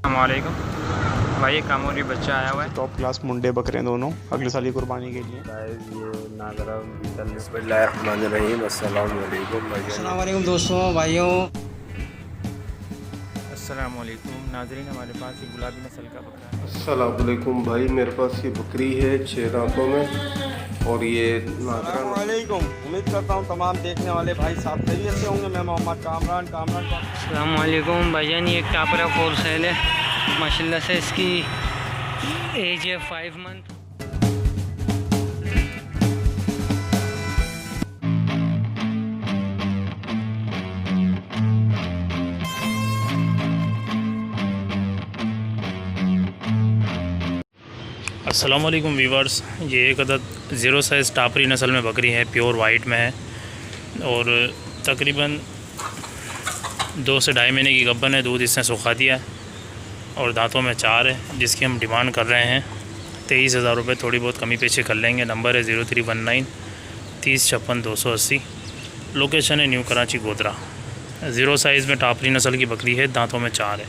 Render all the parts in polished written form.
अस्सलामुअलैकुम भाई, ये कामोरी बच्चा आया हुआ है। टॉप क्लास मुंडे बकरे दोनों अगले साल की कुर्बानी के लिए। अस्सलाम वालेकुम दोस्तों, भाइयों। अस्सलामुअलैकुम नाज़रीन, हमारे पास ये गुलाबी नस्ल का बकरा है। अस्सलाम वालेकुम भाई, मेरे पास ये बकरी है 6 दांतों में और ये वालेकुम। उम्मीद करता हूँ तमाम देखने वाले भाई साहब खैरियत से होंगे। मैं मोहम्मद कामरान अस्सलामुअलैकुम भाईजान, ये कापरा फोर सेल है। माशाल्लाह से इसकी एज है 5 मंथ। अस्सलामुअलैकुम वीवर्स, ये एक अदद ज़ीरो साइज़ टापरी नस्ल में बकरी है, प्योर वाइट में है और तकरीबन 2 से ढाई महीने की गब्बन है। दूध इसने सुखा दिया है और दांतों में 4 है, जिसकी हम डिमांड कर रहे हैं 23,000 रुपये। थोड़ी बहुत कमी पेशी कर लेंगे। नंबर है 0319 3056 280। लोकेशन है new Karachi Godhra. Zero size में टापरी नस्ल की बकरी है, दांतों में 4 है।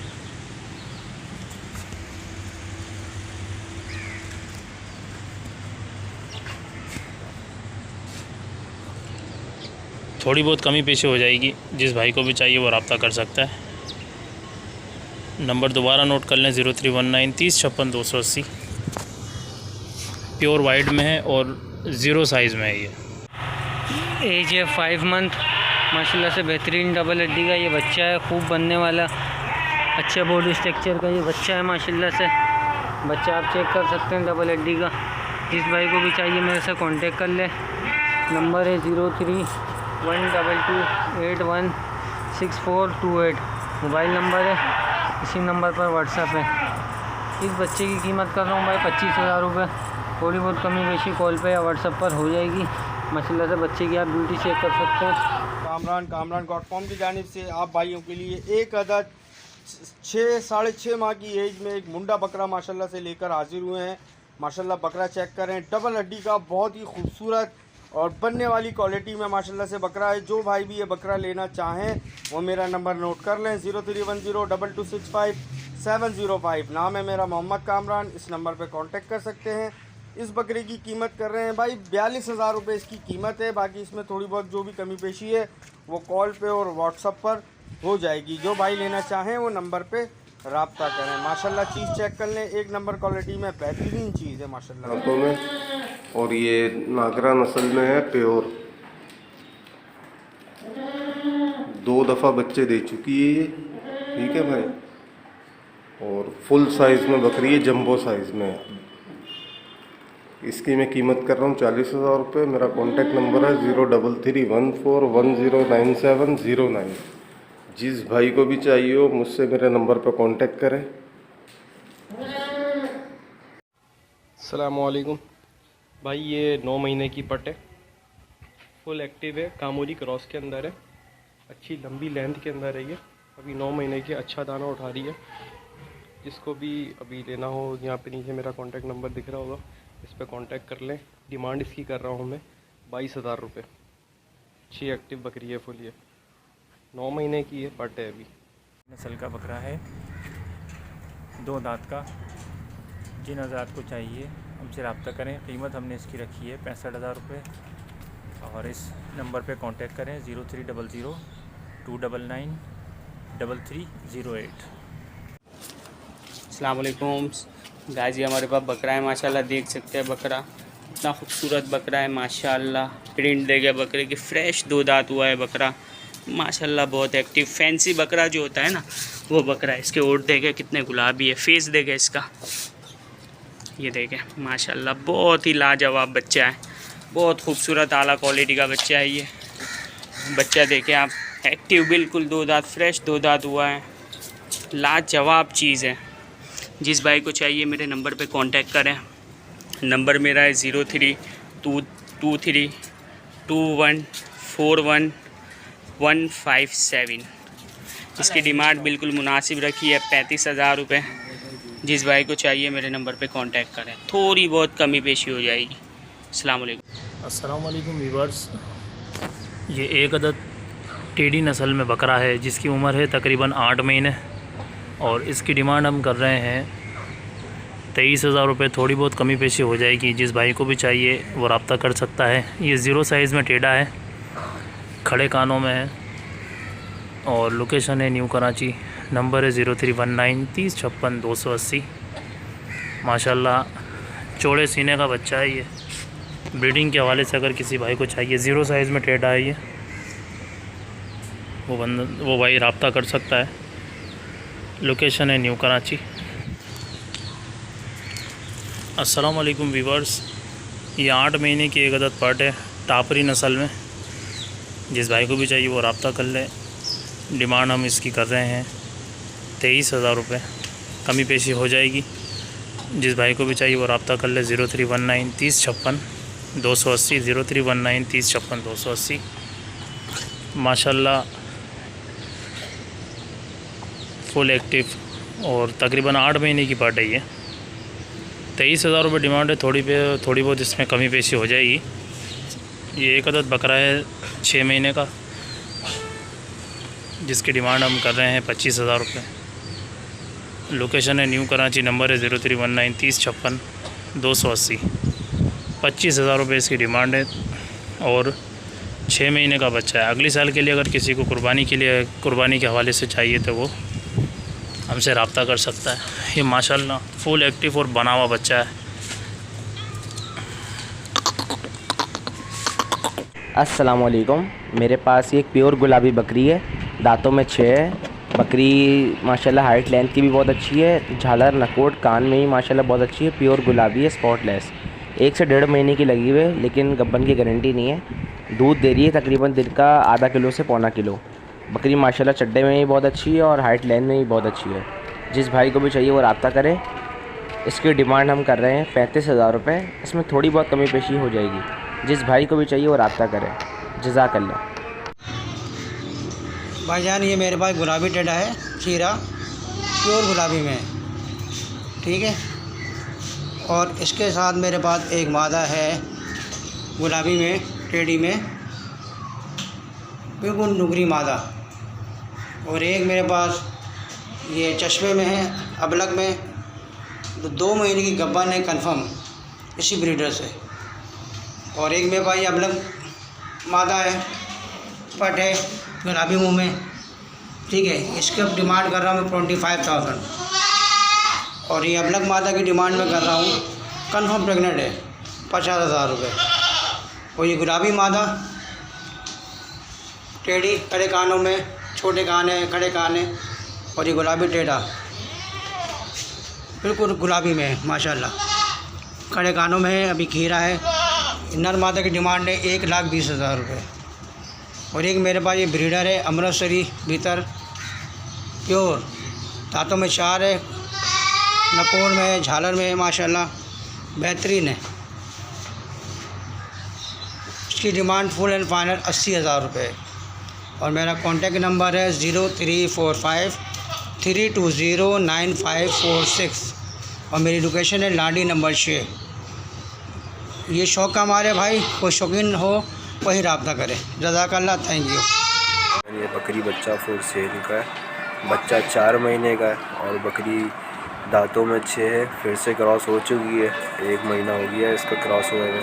थोड़ी बहुत कमी पेशी हो जाएगी। जिस भाई को भी चाहिए वो रब्ता कर सकता है। नंबर दोबारा नोट कर लें 0319 3056 280। प्योर वाइट में है और ज़ीरो साइज़ में है। ये एज है 5 मंथ। माशाल्लाह से बेहतरीन डबल हड्डी का ये बच्चा है, खूब बनने वाला, अच्छे बॉडी स्ट्रक्चर का ये बच्चा है। माशाल्लाह से बच्चा आप चेक कर सकते हैं डबल हड्डी का। जिस भाई को भी चाहिए मेरे से कांटेक्ट कर ले। नंबर है 031282816428। मोबाइल नंबर है, इसी नंबर पर व्हाट्सएप है। इस बच्चे की कीमत कर रहा हूँ भाई 25,000 रुपये। थोड़ी बहुत कमी बेशी कॉल पे या व्हाट्सएप पर हो जाएगी। माशाल्लाह से बच्चे की आप ब्यूटी चेक कर सकते हैं। कामरान.com की जानिब से आप भाइयों के लिए एक अदद 6-6.5 माह की एज में एक मुंडा बकरा माशाल्लाह से लेकर हाजिर हुए हैं। माशाल्लाह बकरा चेक करें, डबल हड्डी का, बहुत ही खूबसूरत और बनने वाली क्वालिटी में माशाल्लाह से बकरा है। जो भाई भी ये बकरा लेना चाहें वो मेरा नंबर नोट कर लें 03102265 नाम है मेरा मोहम्मद कामरान। इस नंबर पे कांटेक्ट कर सकते हैं। इस बकरे की कीमत कर रहे हैं भाई 42,000 रुपये इसकी कीमत है। बाकी इसमें थोड़ी बहुत जो भी कमी पेशी है वो कॉल पे और व्हाट्सअप पर हो जाएगी। जो भाई लेना चाहें वो नंबर पे रब्ता करें। माशाल्लाह चीज़ चेक कर लें, एक नंबर क्वालिटी में बेहतरीन चीज़ है माशाल्लाह। दांतों में और ये नागरा नस्ल में है, प्योर। 2 दफ़ा बच्चे दे चुकी है ये, ठीक है भाई। और फुल साइज़ में बकरी है, जंबो साइज़ में है। इसकी मैं कीमत कर रहा हूँ 40,000 रुपये। मेरा कॉन्टेक्ट नंबर है 033141099709। जिस भाई को भी चाहिए हो मुझसे मेरे नंबर पर कांटेक्ट करें। अस्सलामुअलैकुम भाई, ये 9 महीने की पट है, फुल एक्टिव है, कामोरी क्रॉस के अंदर है, अच्छी लंबी लेंथ के अंदर है। ये अभी 9 महीने की, अच्छा दाना उठा रही है। जिसको भी अभी लेना हो, यहाँ पे नीचे मेरा कांटेक्ट नंबर दिख रहा होगा, इस पर कांटेक्ट कर लें। डिमांड इसकी कर रहा हूँ मैं 22,000 रुपये। अच्छी एक्टिव बकरी है, फुल। ये 9 महीने की है, पट है अभी। नस्ल का बकरा है, 2 दांत का। जिन हज़रात को चाहिए हमसे रब्ता करें। कीमत हमने इसकी रखी है 65,000 रुपये और इस नंबर पे कांटेक्ट करें 0300299308। अस्सलाम वालेकुम गाजी, हमारे पास बकरा है माशाल्लाह, देख सकते हैं बकरा इतना खूबसूरत बकरा है माशाल्लाह। प्रिंट देगा बकरे की, फ्रेश 2 दांत हुआ है बकरा माशाल्लाह, बहुत एक्टिव फैंसी बकरा जो होता है ना वो बकरा है। इसके ओट देखे कितने गुलाबी है, फेस देखे इसका, ये देखें माशाल्लाह, बहुत ही लाजवाब बच्चा है, बहुत खूबसूरत आला क्वालिटी का बच्चा है। ये बच्चा देखें आप, एक्टिव बिल्कुल, 2 दांत, फ्रेश 2 दांत हुआ है, लाजवाब चीज़ है। जिस भाई को चाहिए मेरे नंबर पे कांटेक्ट करें। नंबर मेरा है 0322341157। इसकी डिमांड बिल्कुल मुनासिब रखी है 35,000 रुपये। जिस भाई को चाहिए मेरे नंबर पे कांटेक्ट करें, थोड़ी बहुत कमी पेशी हो जाएगी। अस्सलाम वालेकुम वीवर्स, ये एक अदद टेडी नस्ल में बकरा है, जिसकी उम्र है तकरीबन 8 महीने और इसकी डिमांड हम कर रहे हैं 23,000 रुपये। थोड़ी बहुत कमी पेशी हो जाएगी। जिस भाई को भी चाहिए वो रब्ता कर सकता है। ये 0 साइज़ में टेढ़ा है, खड़े कानों में है और लोकेशन है न्यू कराची। नंबर है 0319 30 56 280। माशाल्लाह चौड़े सीने का बच्चा है ये। ब्रीडिंग के हवाले से अगर किसी भाई को चाहिए, 0 साइज़ में टेढ़ा है ये, वो भाई रब्ता कर सकता है। लोकेशन है न्यू कराची। अस्सलाम वालेकुम व्यूअर्स, ये 8 महीने की एक अदद पट है, टापरी नस्ल में। जिस भाई को भी चाहिए वो रब्ता कर ले। डिमांड हम इसकी कर रहे हैं 23,000 रुपये। कमी पेशी हो जाएगी। जिस भाई को भी चाहिए वो रब्ता कर ले। 0319 30 56 280 0319 30 56 280। माशाल्लाह फुल एक्टिव और तकरीबन 8 महीने की पार्ट है ये। 23,000 रुपये डिमांड है। थोड़ी बहुत इसमें कमी पेशी हो जाएगी। ये एक अदद बकरा है 6 महीने का, जिसकी डिमांड हम कर रहे हैं 25,000 रुपये। लोकेशन है न्यू कराची। नंबर है 0319 30 56 280। 25,000 रुपये इसकी डिमांड है और 6 महीने का बच्चा है। अगले साल के लिए अगर किसी को कुर्बानी के हवाले से चाहिए तो वो हमसे रब्ता कर सकता है। ये माशाल्लाह फुल एक्टिव और बना हुआ बच्चा है। अस्सलाम वालेकुम। मेरे पास ये एक प्योर गुलाबी बकरी है, दांतों में 6 है। बकरी माशाल्लाह हाइट लेंथ की भी बहुत अच्छी है। झालर नकोट कान में ही माशाल्लाह बहुत अच्छी है। प्योर गुलाबी है, स्पॉटलेस। 1 से 1.5 महीने की लगी हुई है, लेकिन गब्बन की गारंटी नहीं है। दूध दे रही है तकरीबन दिन का आधा किलो से पौना किलो। बकरी माशाल्लाह चड्डे में भी बहुत अच्छी है और हाइट लेंथ में भी बहुत अच्छी है। जिस भाई को भी चाहिए वो रब्ता करे। इसकी डिमांड हम कर रहे हैं 35,000 रुपये। इसमें थोड़ी बहुत कमी पेशी हो जाएगी। जिस भाई को भी चाहिए वो रब्ता करे। जज़ाकल्लाह। भाईजान ये मेरे पास गुलाबी टेढ़ा है, खीरा प्योर गुलाबी में, ठीक है। और इसके साथ मेरे पास एक मादा है गुलाबी में टेढ़ी में, बिल्कुल नुगरी मादा। और एक मेरे पास ये चश्मे में है, अबलग में। तो 2 महीने की गब्बन है कन्फर्म इसी ब्रीडर से। और एक मेरे पास ये अबलग मादा है, पट है गुलाबी मुंह में, ठीक है। इसके अब डिमांड कर रहा हूँ मैं 25,000। और ये अबलग मादा की डिमांड में कर रहा हूँ, कन्फर्म प्रेग्नेंट है, 50,000 रुपये। और ये गुलाबी मादा टेढ़ी, खड़े कानों में, छोटे कान है, खड़े कान है। और ये गुलाबी टेढ़ा बिल्कुल गुलाबी में है माशाल्लाह, खड़े कानों में है। अभी खीरा है। नर मादा की डिमांड है 1,20,000 रुपये। और एक मेरे पास ये ब्रीडर है अमृतसरी भीतर, प्योर, दांतों में 4 है, नकोड़ में है, झालर में है, माशाल्लाह बेहतरीन है। इसकी डिमांड फुल एंड फाइनल 80,000 रुपये। और मेरा कॉन्टेक्ट नंबर है 0345 320 9546। और मेरी लोकेशन है लाडी नंबर 6। ये शौक़ का हमारे भाई, कोई शौकीन हो वही रब्ता करें। जज़ाकल्लाह, थैंक यू। ये बकरी बच्चा फुल सेल का है। बच्चा 4 महीने का है और बकरी दांतों में 6 है। फिर से क्रॉस हो चुकी है, 1 महीना हो गया है इसका क्रॉस हुए हुए।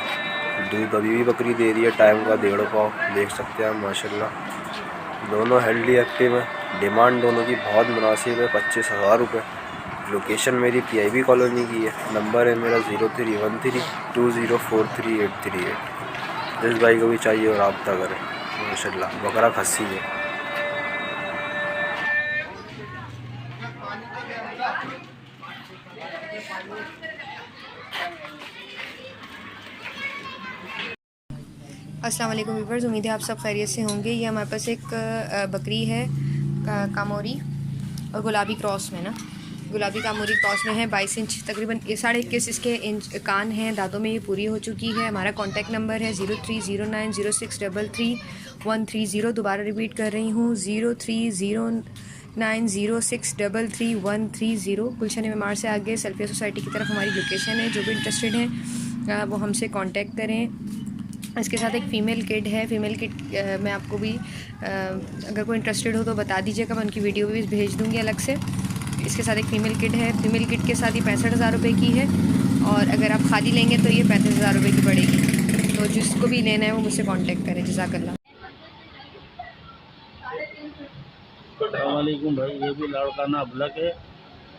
दूध अभी भी बकरी दे रही है टाइम का 1.5 पाव, देख सकते हैं आप माशाल्लाह। दोनों हेल्दी एक्टिव है। डिमांड दोनों की बहुत मुनासिब है, 25,000 रुपये। लोकेशन मेरी PIB कॉलोनी की है। नंबर है मेरा 0313 2043838। जिस भाई को भी चाहिए और रब्ता करें। माशाल्लाह बकरा खस्सी है। अस्सलाम वालेकुम व्यूअर्स, उम्मीद है आप सब खैरियत से होंगे। ये हमारे पास एक बकरी है कामोरी और गुलाबी क्रॉस में ना, गुलाबी कामोरी क्रॉस में है। 22 इंच तकरीबन 21.5 इसके इंच कान हैं। दांतों में ये पूरी हो चुकी है। हमारा कॉन्टैक्ट नंबर है 030906333130। दोबारा रिपीट कर रही हूँ 030906333130। गुलशन मेमार से आगे सल्फिया सोसाइटी की तरफ हमारी लोकेशन है। जो भी इंटरेस्टेड हैं वो हमसे कांटेक्ट करें। इसके साथ एक फ़ीमेल किड है। फ़ीमेल किड मैं आपको भी अगर कोई इंटरेस्टेड हो तो बता दीजिएगा, मैं उनकी वीडियो भी भेज दूँगी अलग से। इसके साथ एक फ़ीमेल किट है। फ़ीमेल किट के साथ ये 65,000 रुपये की है, और अगर आप खाली लेंगे तो ये 35,000 रुपये की पड़ेगी। तो जिसको भी लेना है वो मुझसे कांटेक्ट करें। जज़ाकल्लाह। अस्सलामुअलैकुम भाई, ये भी लड़काना अबलग है।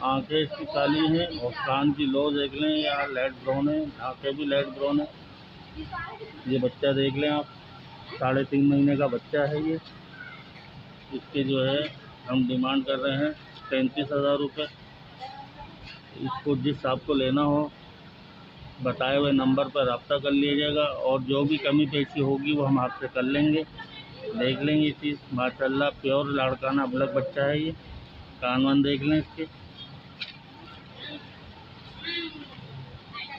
आंखें इसकी काली हैं और कान की लो देख लें, या लाइट ब्राउन है, आंखें भी लाइट ब्राउन है। ये बच्चा देख लें आप, 3.5 महीने का बच्चा है ये। इसके जो है हम डिमांड कर रहे हैं 35,000 रुपये। इसको जिस आपको लेना हो बताए हुए नंबर पर रब्ता कर लीजिएगा, और जो भी कमी पेशी होगी वो हम आपसे कर लेंगे, देख लेंगे चीज़। माशाल्लाह प्योर लाड़काना अबलग बच्चा है ये। कान वान देख लें इसके,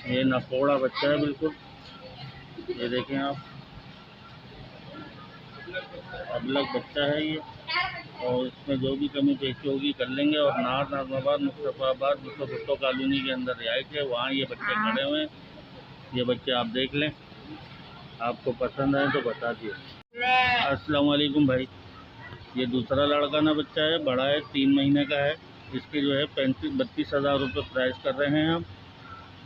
ये नकोड़ा बच्चा है बिल्कुल। ये देखें आप, अबलग बच्चा है ये, और इसमें जो भी कमी पेशी होगी कर लेंगे। और नार नाजमाबाद मुस्तफ़ाबाद जिसको भुट्टो कॉलोनी के अंदर रिहाइश है, वहाँ ये बच्चे खड़े हुए हैं। ये बच्चे आप देख लें, आपको पसंद आए तो बता दिए। अस्सलाम वालेकुम भाई, ये दूसरा लड़काना बच्चा है, बड़ा है, 3 महीने का है। इसके जो है 32,000 रुपये प्राइस कर रहे हैं हम।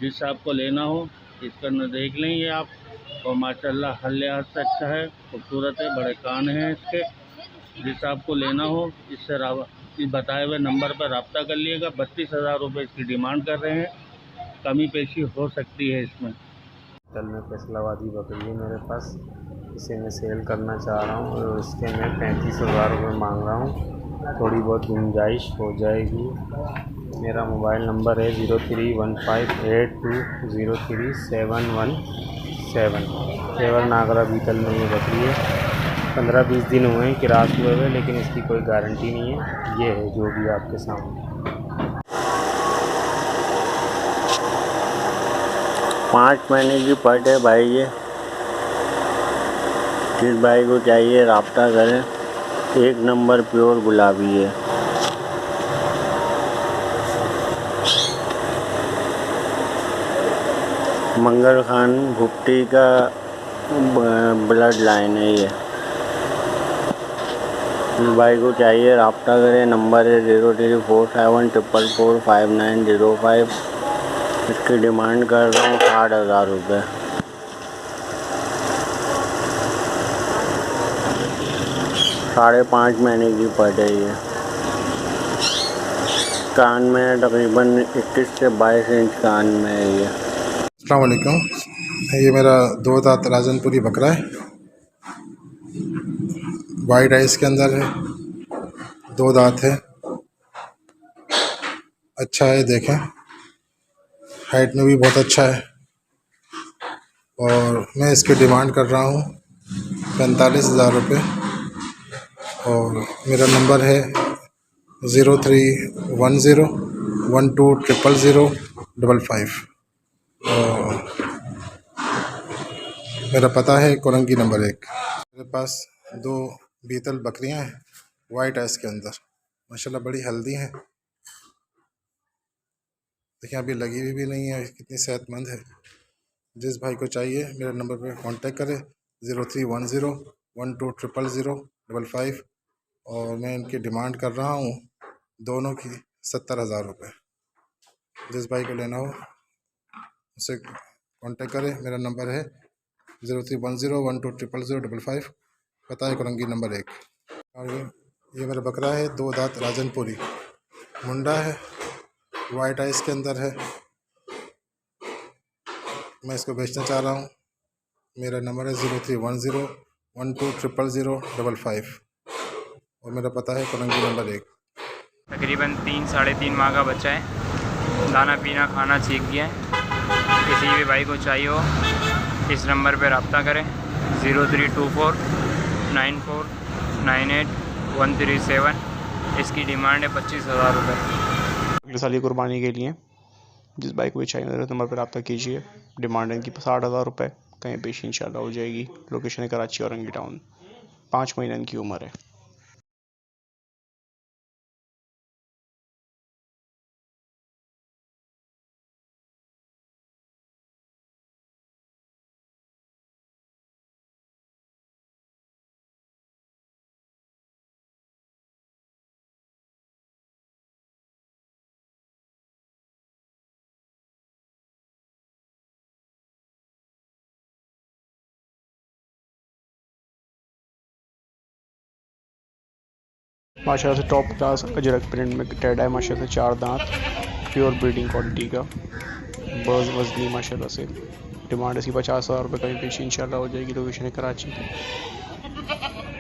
जिस आपको लेना हो इसका न देख लें ये आप, और माशाल्लाह हर लिहाज से अच्छा है, खूबसूरत है, बड़े कान हैं इसके। जिस आपको लेना हो इससे इस बताए हुए नंबर पर रब्ता कर लिएगा। 32,000 रुपये इसकी डिमांड कर रहे हैं, कमी पेशी हो सकती है इसमें। कल में फैसलाबादी बकरी है मेरे पास, इसे मैं सेल करना चाह रहा हूँ और इसके मैं 35,000 रुपये मांग रहा हूँ। थोड़ी बहुत गुंजाइश हो जाएगी। मेरा मोबाइल नंबर है 031582037717। केवल नागरा बीतल में ये बकरी है। 15-20 दिन हुए हैं किरास हुए हुए, लेकिन इसकी कोई गारंटी नहीं है। ये है जो भी आपके सामने 5 महीने की पट है भाई ये। जिस भाई को चाहिए रब्ता करें। 1 नंबर प्योर गुलाबी है। मंगल खान भुट्टी का ब्लड लाइन है ये। जिस भाई को चाहिए रब्ता करें। नंबर है 0347445905। इसकी डिमांड कर रहा हूँ 60,000 रुपये। 5.5 महीने की पट है ये। कान में तकरीबन 21 से 22 इंच कान में है ये। अस्सलाम वालेकुम, ये मेरा 2 दांत राजनपुरी बकरा है। वाइट आइस के अंदर है, 2 दांत है, अच्छा है। देखें हाइट में भी बहुत अच्छा है। और मैं इसकी डिमांड कर रहा हूँ 45,000 रुपये। और मेरा नंबर है 0310120005। और मेरा पता है कोरंगी नंबर 1। मेरे पास 2 बीतल बकरियां हैं वाइट आइस के अंदर, माशाल्लाह बड़ी हेल्दी हैं। देखिए अभी लगी हुई भी नहीं है, कितनी सेहतमंद है। जिस भाई को चाहिए मेरे नंबर पर कांटेक्ट करें 0310120005। और मैं इनकी डिमांड कर रहा हूँ दोनों की 70,000 रुपये। जिस भाई को लेना हो उससे कांटेक्ट करें। मेरा नंबर है 0310120005। पता है कोरंगी नंबर 1। और ये मेरा बकरा है 2 दांत राजनपुरी, मुंडा है, वाइट आइस के अंदर है। मैं इसको बेचना चाह रहा हूँ। मेरा नंबर है 0310120005। और मेरा पता है कोरंगी नंबर 1। तकरीबन 3-3.5 माह का बच्चा है। दाना पीना खाना सीख गया है। किसी भी भाई को चाहिए हो इस नंबर पर रब्ता करें 03249498 इसकी डिमांड है 25,000 रुपये। अगले साल की कुर्बानी के लिए जिस बाइक को चाहिए मेरे नंबर पर रब्ता कीजिए। डिमांड इनकी 60,000 रुपये, कहीं पेशी इंशाल्लाह हो जाएगी। लोकेशन है कराची औरंगी टाउन। 5 महीने इनकी उम्र है। माशाल्लाह से टॉप क्लास अजरक प्रिंट में टेड है, माशाल्लाह से 4 दांत, प्योर ब्रीडिंग क्वालिटी का, बर्ज वजनी माशाल्लाह से। डिमांड इसकी 50,000 रुपये कहीं पेशी इंशाल्लाह हो जाएगी। लोकेशन है कराची की,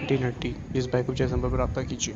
डी नट्टी। जिस भाई को जैसे नंबर पर रब्ता कीजिए।